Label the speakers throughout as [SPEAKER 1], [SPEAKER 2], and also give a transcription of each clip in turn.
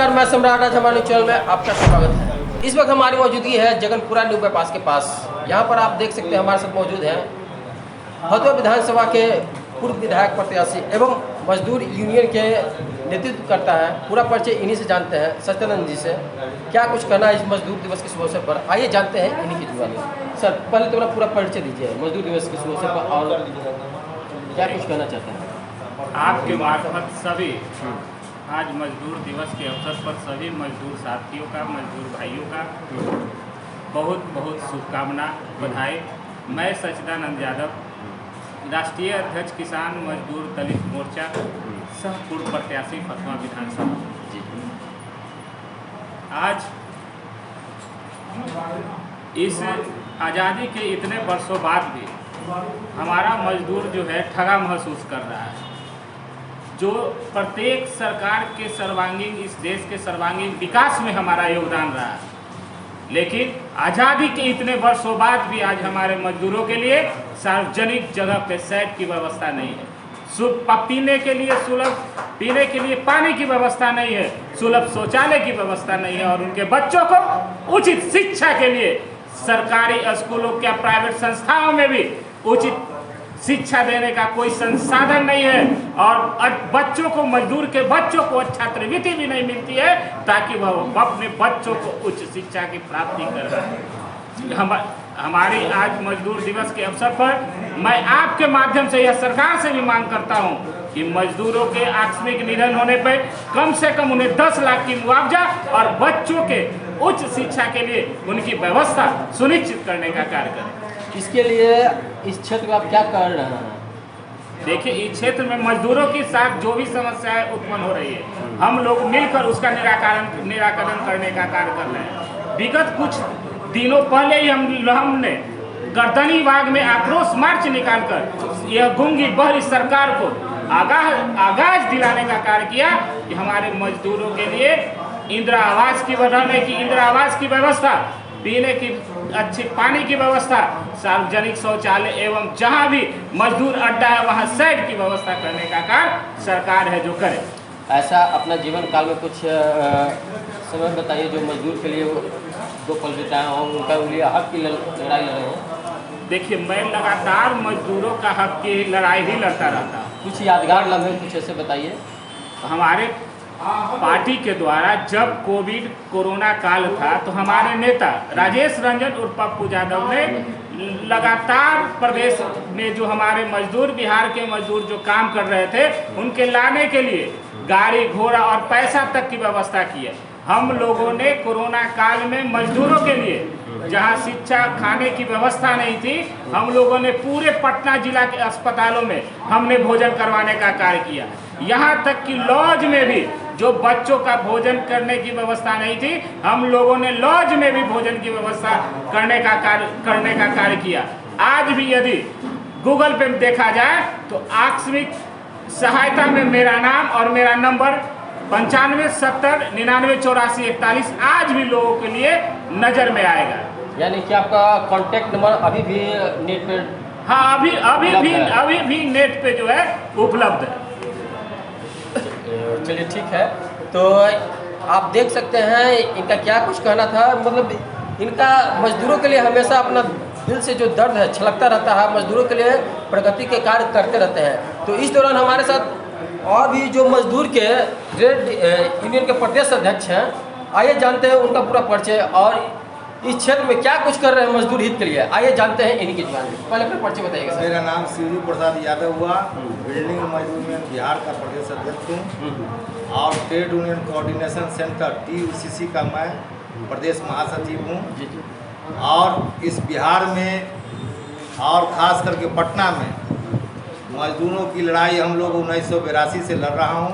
[SPEAKER 1] नमस्कार, मैं सम्राट। आज हमारे चैनल में आपका स्वागत है। इस वक्त हमारी मौजूदगी है जगनपुरा न्यू बाईपास के पास। यहाँ पर आप देख सकते हैं हमारे साथ मौजूद हैं भदोही विधानसभा के पूर्व विधायक प्रत्याशी एवं मजदूर यूनियन के नेतृत्व करता है। पूरा परिचय इन्हीं से जानते हैं, सत्यानंद जी से। क्या कुछ कहना है इस मजदूर दिवस के शुभ अवसर पर, आइए जानते हैं इन्हीं की जुबानी। सर, पहले तो पूरा परिचय दीजिए मजदूर दिवस के शुभ अवसर पर और क्या कुछ कहना चाहते हैं।
[SPEAKER 2] आपके मार्फत सभी आज मजदूर दिवस के अवसर पर सभी मजदूर साथियों का, मजदूर भाइयों का बहुत बहुत शुभकामना, बधाई। मैं सच्चिदानंद यादव, राष्ट्रीय अध्यक्ष किसान मजदूर दलित मोर्चा, सह पूर्व प्रत्याशी फतवा विधानसभा। आज इस आज़ादी के इतने वर्षों बाद भी हमारा मजदूर जो है ठगा महसूस कर रहा है। जो प्रत्येक सरकार के सर्वांगीण, इस देश के सर्वांगीण विकास में हमारा योगदान रहा है, लेकिन आज़ादी के इतने वर्षों बाद भी आज हमारे मजदूरों के लिए सार्वजनिक जगह पे शेड की व्यवस्था नहीं है, पीने के लिए सुलभ पीने के लिए पानी की व्यवस्था नहीं है, सुलभ शौचालय की व्यवस्था नहीं है, और उनके बच्चों को उचित शिक्षा के लिए सरकारी स्कूलों या प्राइवेट संस्थाओं में भी उचित शिक्षा देने का कोई संसाधन नहीं है, और बच्चों को, मजदूर के बच्चों को छात्रवृत्ति भी नहीं मिलती है ताकि वह अपने बच्चों को उच्च शिक्षा की प्राप्ति कर सकें। हमारी आज मजदूर दिवस के अवसर पर मैं आपके माध्यम से यह सरकार से भी मांग करता हूं कि मजदूरों के आकस्मिक निधन होने पर कम से कम उन्हें 10 लाख की मुआवजा और बच्चों के उच्च शिक्षा के लिए उनकी व्यवस्था सुनिश्चित करने का कार्य करें।
[SPEAKER 1] इसके लिए इस क्षेत्र में आप क्या कर रहे हैं?
[SPEAKER 2] देखिए, इस क्षेत्र में मजदूरों के साथ जो भी समस्याएं उत्पन्न हो रही है, हम लोग मिलकर उसका निराकरण करने का कार्य कर रहे हैं। विगत कुछ दिनों पहले ही हमने गर्दनी बाग में आक्रोश मार्च निकालकर यह गूंगी बहरी सरकार को आगाज दिलाने का कार्य किया कि हमारे मजदूरों के लिए इंदिरा आवास की बढ़ाने की, इंदिरा आवास की व्यवस्था, पीने की अच्छी पानी की व्यवस्था, सार्वजनिक शौचालय एवं जहां भी मजदूर अड्डा है वहां शेड की व्यवस्था करने का कार्य सरकार है जो करे।
[SPEAKER 1] ऐसा अपना जीवन काल में कुछ समय बताइए जो मजदूर के लिए दो पल बिताए हों, उनका लिए हक की लड़ाई लड़े हों।
[SPEAKER 2] देखिए, मैं लगातार मजदूरों का हक की लड़ाई ही लड़ता रहता हूँ।
[SPEAKER 1] कुछ यादगार लम्हे कुछ ऐसे बताइए।
[SPEAKER 2] हमारे पार्टी के द्वारा जब कोरोना काल था तो हमारे नेता राजेश रंजन उर्फ पप्पू यादव ने लगातार प्रदेश में जो हमारे मजदूर, बिहार के मजदूर जो काम कर रहे थे, उनके लाने के लिए गाड़ी घोड़ा और पैसा तक की व्यवस्था की है। हम लोगों ने कोरोना काल में मजदूरों के लिए जहां शिक्षा, खाने की व्यवस्था नहीं थी, हम लोगों ने पूरे पटना जिला के अस्पतालों में हमने भोजन करवाने का कार्य किया। यहाँ तक कि लॉज में भी जो बच्चों का भोजन करने की व्यवस्था नहीं थी, हम लोगों ने लॉज में भी भोजन की व्यवस्था करने का कार्य किया। आज भी यदि गूगल पे देखा जाए तो आकस्मिक सहायता में मेरा नाम और मेरा नंबर 95 70 99 84 41 आज भी लोगों के लिए नजर में आएगा।
[SPEAKER 1] यानी कि आपका कांटेक्ट नंबर अभी भी नेट पे?
[SPEAKER 2] हाँ, अभी भी नेट पे जो है उपलब्ध है।
[SPEAKER 1] चलिए, ठीक है। तो आप देख सकते हैं इनका क्या कुछ कहना था। मतलब इनका मजदूरों के लिए हमेशा अपना दिल से जो दर्द है छलकता रहता है, मजदूरों के लिए प्रगति के कार्य करते रहते हैं। तो इस दौरान हमारे साथ और भी जो मजदूर के ट्रेड यूनियन के प्रदेश अध्यक्ष हैं, आइए जानते हैं उनका पूरा परिचय और इस क्षेत्र में क्या कुछ कर रहे हैं मजदूर हित के लिए। आइए जानते हैं इन्हीं की जुबान में। पहले अपना परिचय बताइएगा सर।
[SPEAKER 3] मेरा नाम शिवजी प्रसाद यादव हुआ, बिल्डिंग मजदूर यूनियन बिहार का प्रदेश अध्यक्ष हूँ और trade union coordination centre TUCC का मैं प्रदेश महासचिव हूँ। और इस बिहार में और ख़ास करके पटना में मजदूरों की लड़ाई हम लोग 1982 से लड़ रहा हूँ।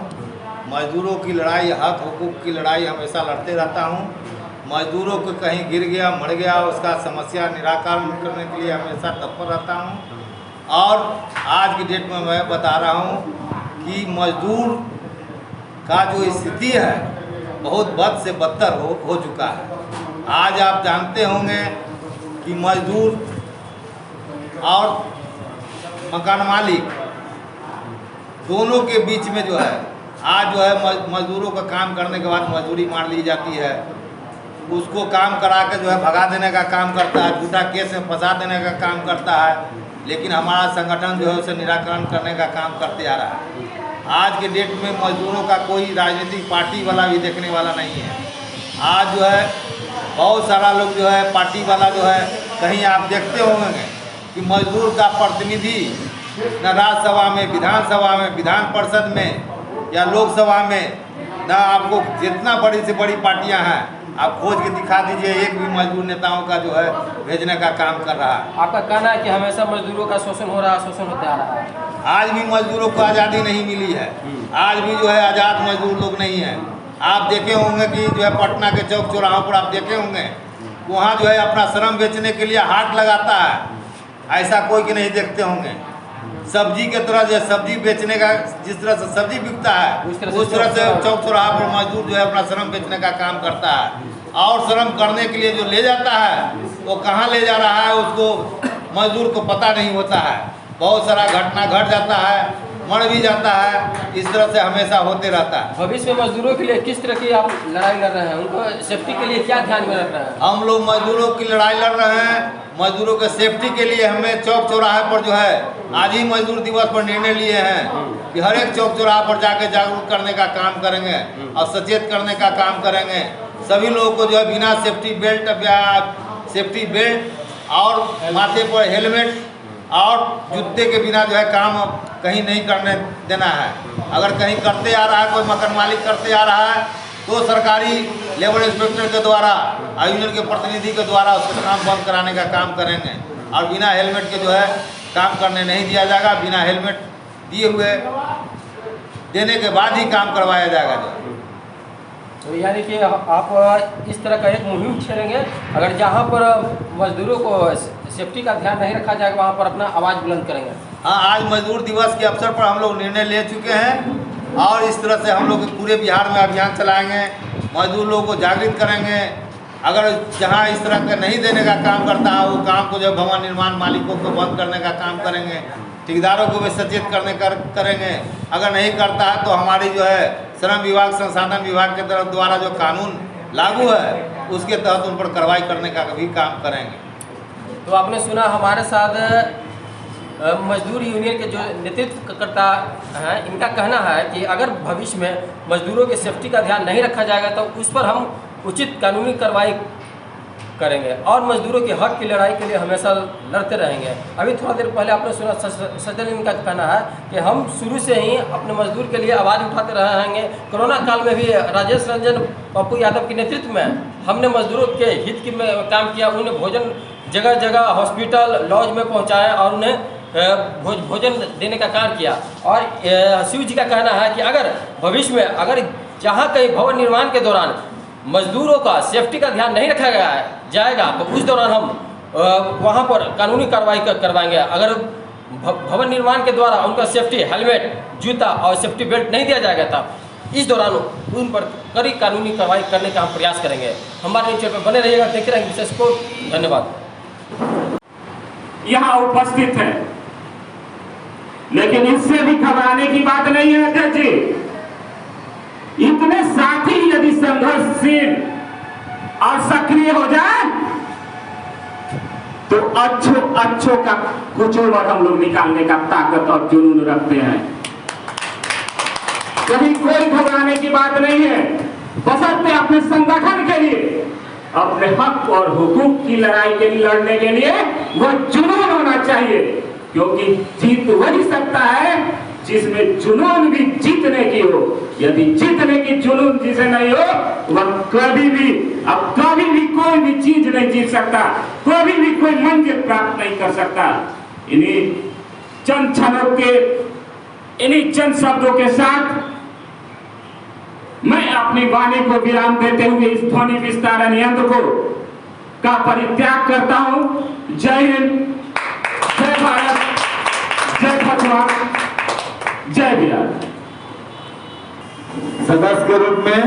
[SPEAKER 3] मजदूरों की लड़ाई, हक हुकूक की लड़ाई हमेशा लड़ते रहता हूँ। मजदूरों को कहीं गिर गया, मर गया, उसका समस्या निराकरण करने के लिए हमेशा तत्पर रहता हूँ। और आज की डेट में मैं बता रहा हूँ कि मजदूर का जो स्थिति है बहुत बद से बदतर हो चुका है। आज आप जानते होंगे कि मजदूर और मकान मालिक दोनों के बीच में जो है आज जो है मजदूरों का काम करने के बाद मजदूरी मार ली जाती है, उसको काम करा के जो है भगा देने का काम करता है, झूठा केस में फंसा देने का काम करता है। लेकिन हमारा संगठन जो है उसे निराकरण करने का काम करते आ रहा है। आज के डेट में मजदूरों का कोई राजनीतिक पार्टी वाला भी देखने वाला नहीं है। आज जो है बहुत सारा लोग जो है पार्टी वाला जो है, कहीं आप देखते होंगे कि मजदूर का प्रतिनिधि न राज्यसभा में, विधानसभा में, विधान परिषद में या लोकसभा में, न आपको जितना बड़ी से बड़ी पार्टियां हैं आप खोज के दिखा दीजिए, एक भी मजदूर नेताओं का जो है भेजने का काम कर रहा है।
[SPEAKER 1] आपका कहना है कि हमेशा मजदूरों का शोषण हो रहा है, शोषण होता आ रहा है।
[SPEAKER 3] आज भी मजदूरों को आज़ादी नहीं मिली है, आज भी जो है आज़ाद मजदूर लोग नहीं हैं। आप देखे होंगे कि जो है पटना के चौक चौराहों पर आप देखे होंगे, वहाँ जो है अपना श्रम बेचने के लिए हाट लगाता है, ऐसा कोई कि नहीं देखते होंगे। सब्जी के तरह जो सब्जी बेचने का जिस तरह से सब्जी बिकता है उस तरह से चौक चौराहा पर मजदूर जो है अपना श्रम बेचने का काम करता है। और श्रम करने के लिए जो ले जाता है वो कहाँ ले जा रहा है उसको मजदूर को पता नहीं होता है। बहुत सारा घटना घट जाता है, मर भी जाता है, इस तरह से हमेशा होते रहता है।
[SPEAKER 1] भविष्य में मजदूरों के लिए किस तरह की आप लड़ाई लड़ रहे हैं, उनको सेफ्टी के लिए क्या ध्यान में रख रहे हैं?
[SPEAKER 3] हम लोग मजदूरों की लड़ाई लड़ रहे हैं। मजदूरों के सेफ्टी के लिए हमें चौक चौराहे पर जो है आज ही मजदूर दिवस पर निर्णय लिए हैं कि हर एक चौक चौराहे पर जाके जागरूक करने का काम करेंगे और सचेत करने का काम करेंगे। सभी लोगों को जो है बिना सेफ्टी बेल्ट और माथे पर हेलमेट और जूते के बिना जो है काम कहीं नहीं करने देना है। अगर कहीं करते आ रहा है, कोई मकान मालिक करते आ रहा है तो सरकारी लेबर इंस्पेक्टर के द्वारा, यूनियन के प्रतिनिधि के द्वारा उसका काम बंद कराने का काम करेंगे। और बिना हेलमेट के जो है काम करने नहीं दिया जाएगा। बिना हेलमेट दिए हुए देने के बाद ही काम करवाया जाएगा। जो
[SPEAKER 1] तो यानी कि आप इस तरह का एक मुहिम छेड़ेंगे, अगर जहाँ पर मजदूरों को सेफ्टी का ध्यान नहीं रखा जाएगा वहाँ पर अपना आवाज़ बुलंद करेंगे।
[SPEAKER 3] हाँ, आज मजदूर दिवस के अवसर पर हम लोग निर्णय ले चुके हैं और इस तरह से हम लोग पूरे बिहार में अभियान चलाएंगे, मजदूर लोगों को जागृत करेंगे। अगर जहाँ इस तरह का नहीं देने का काम करता है वो काम को जो भवन निर्माण मालिकों को बंद करने का काम करेंगे, ठेकेदारों को भी सचेत करेंगे। अगर नहीं करता है तो हमारी जो है श्रम विभाग, संसाधन विभाग के तरफ द्वारा जो कानून लागू है उसके तहत उन पर कार्रवाई करने का भी काम करेंगे।
[SPEAKER 1] तो आपने सुना हमारे साथ मजदूर यूनियन के जो नेतृत्वकर्ता हैं, इनका कहना है कि अगर भविष्य में मजदूरों की सेफ्टी का ध्यान नहीं रखा जाएगा तो उस पर हम उचित कानूनी कार्रवाई करेंगे और मजदूरों के हक की लड़ाई के लिए हमेशा लड़ते रहेंगे। अभी थोड़ा देर पहले आपने सुना सज्जन इनका कहना है कि हम शुरू से ही अपने मजदूर के लिए आवाज़ उठाते रहेंगे। कोरोना काल में भी राजेश रंजन पप्पू यादव के नेतृत्व में हमने मजदूरों के हित की में काम किया। उन्हें भोजन जगह जगह हॉस्पिटल लॉज में पहुँचाया और उन्हें भोजन देने का काम किया। और शिव जी का कहना है कि अगर भविष्य में अगर जहाँ कहीं भवन निर्माण के दौरान मजदूरों का सेफ्टी का ध्यान नहीं रखा जाएगा तो उस दौरान हम वहाँ पर कानूनी कार्रवाई करवाएंगे। अगर भवन निर्माण के द्वारा उनका सेफ्टी हेलमेट, जूता और सेफ्टी बेल्ट नहीं दिया जाएगा तब इस दौरान उन पर कड़ी कानूनी कार्रवाई करने का हम प्रयास करेंगे। हमारे नीचे पर बने रहिएगा, देखते रहेंगे विशेष को। धन्यवाद।
[SPEAKER 2] यहाँ उपस्थित है, लेकिन इससे भी घबराने की बात नहीं है अध्यक्ष जी। इतने साथी यदि संघर्षशील और सक्रिय हो जाए तो अच्छों का कुचोवर हम लोग निकालने का ताकत और जुनून रखते हैं। कभी कोई घबराने की बात नहीं है, बशर्ते अपने संगठन के लिए, अपने हक और हुकूक की लड़ाई के लिए लड़ने के लिए वो जुनून होना चाहिए। क्योंकि जीत वही सकता है जिसमें जुनून भी जीतने की हो। यदि जीतने की जुनून जिसे नहीं हो वह कभी भी कोई भी चीज नहीं जीत सकता, कभी भी कोई मंजिल प्राप्त नहीं कर सकता। इन्हीं चंद शब्दों के साथ मैं अपनी वाणी को विराम देते हुए इस ध्वनि विस्तारण यंत्र का परित्याग करता हूं। जय हिंद, जय भारत, जय पटवा, जय बिहार।
[SPEAKER 3] सदस्य के रूप में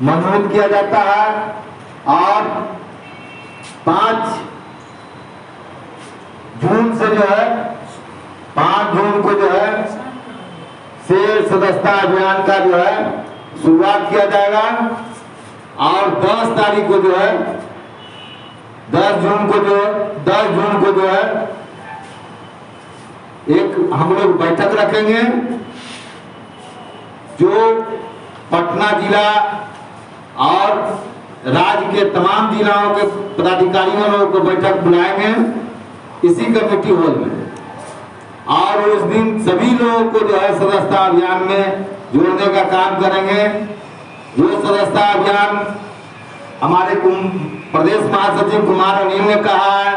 [SPEAKER 3] मनोनीत किया जाता है और 5 जून से जो है 5 जून को जो है शेर
[SPEAKER 4] सदस्यता अभियान का जो है शुरुआत किया जाएगा और 10 तारीख को जो है 10 जून को जो है एक हम लोग बैठक रखेंगे जो पटना जिला और राज्य के तमाम जिलाओं के पदाधिकारियों लोगों को बैठक बुलाएंगे इसी कमेटी हॉल में और उस दिन सभी लोगों को जो है सदस्यता अभियान में जोड़ने का काम करेंगे। जो सदस्यता अभियान हमारे प्रदेश महासचिव कुमार अनिल ने कहा है